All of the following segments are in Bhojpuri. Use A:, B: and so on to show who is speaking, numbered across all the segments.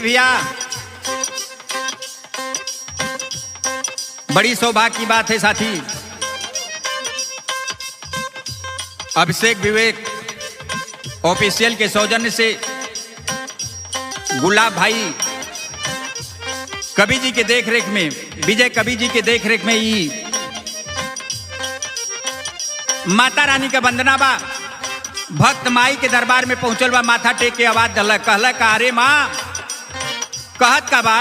A: भैया, बड़ी सौभाग्य की बात है साथी, अभिषेक विवेक ऑफिशियल के सौजन्य से गुलाब भाई कवि जी के देखरेख में, विजय कवि जी के देखरेख में ही माता रानी का वंदना बा। भक्त माई के दरबार में पहुंचल बा, माथा टेक के आवाज दल कहल का अरे माँ कहत का बा,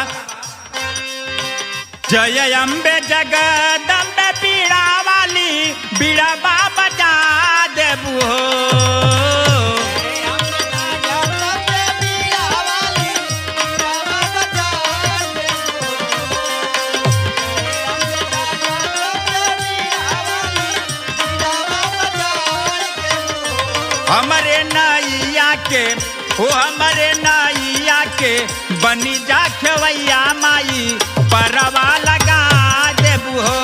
A: जय अम्बे जगदम्बे पीड़ा वाली बीड़ा बा बजा देबू हो। हमरे नैया के हो हमरे नैया के बनी जा खेवैया माई परवा लगा देबू हो।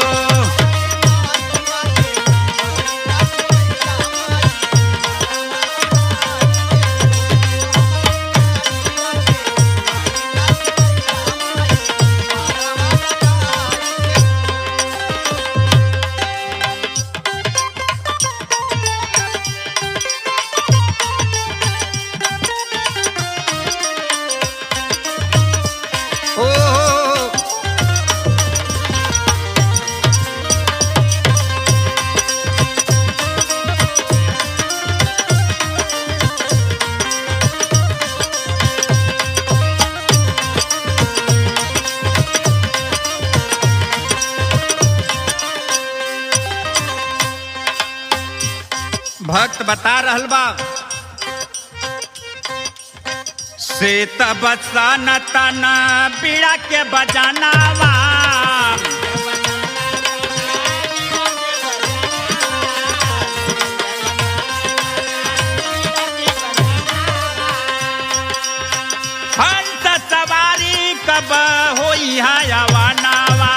A: भक्त बता रहल बा, से तब सन तना बीड़ा के बजाना वा, हंस सवारी कब होई है अवानावा।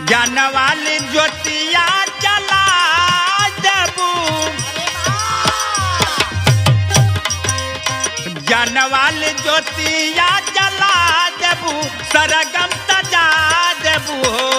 A: ज्ञान वाली ज्योतिया जला देबू, ज्ञान वाली ज्योतिया जला देबू, सरगम सजा देबू हो।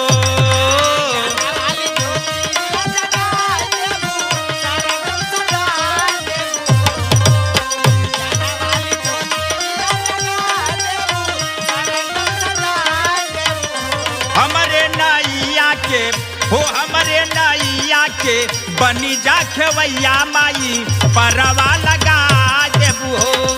A: हो हमरे नैया के बनी जा खेवैया माई परवा लगा देबू हो।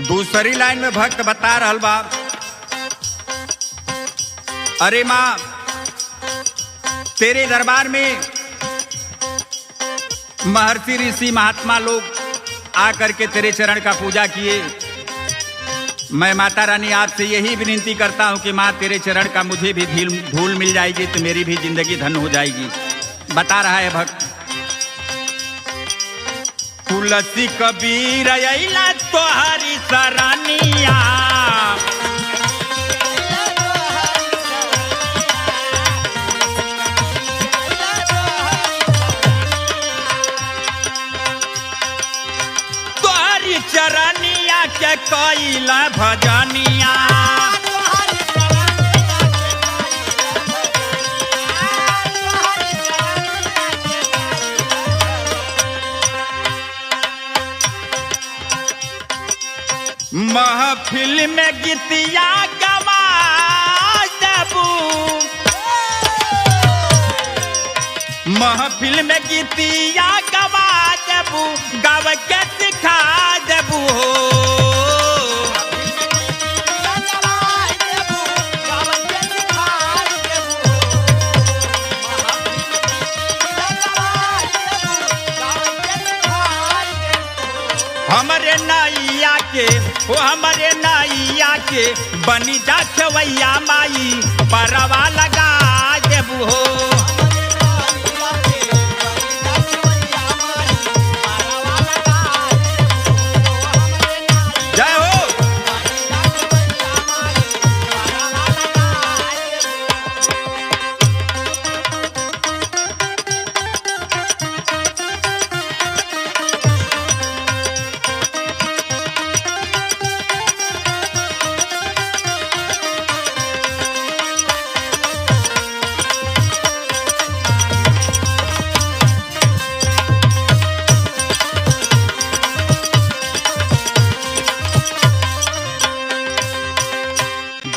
A: दूसरी लाइन में भक्त बता रहल बा, अरे माँ तेरे दरबार में महर्षि ऋषि महात्मा लोग आकर के तेरे चरण का पूजा किए। मैं माता रानी आपसे यही विनती करता हूँ कि माँ तेरे चरण का मुझे भी धूल मिल जाएगी तो मेरी भी जिंदगी धन्य हो जाएगी। बता रहा है भक्त, तुलसी कबीर अइला तोहरी सरानिया, तोहरी चरनिया के कइला भजनिया। महफिल महफिल में गीतिया गवा देबू, महफिल में गीतिया गवा देबू, गाव के सिखा देबू हो। हमरे नैया के ओ हमरे नैया के बनी जा खेवैया माई परवा लगा देबू हो। जय हो।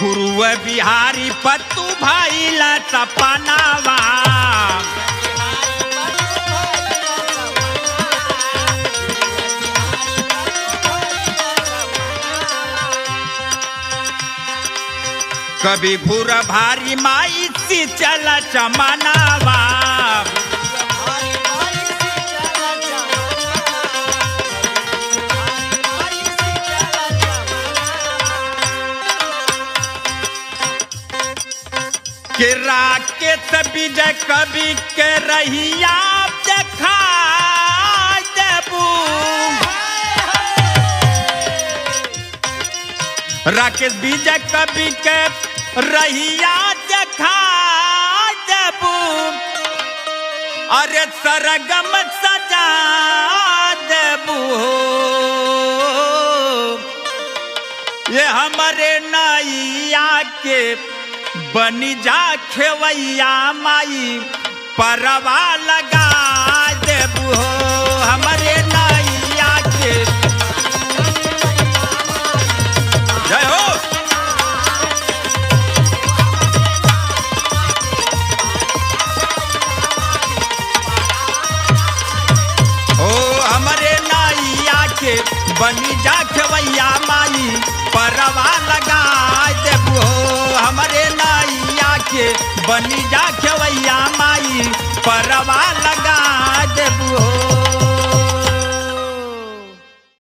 A: गुरुव बिहारी पत्तू भाई ला सपनावा, कभी घूर भारी माई सी चल चमनावा। के राकेश विजय कवि के रहिया देखा देबू, राकेश विजय कवि के रहिया देखा देबू, अरे सरगम सजा देबू हो। ये हमारे नैया के बनी जा खेवैया माई परवा लगा देबू हो। हमारे नैया के जय हो। ओ हमारे नैया के बनी जा खेवैया माई परवा लगा देबू हो। हमारे नैया के बनी जा खेवैया माई परवा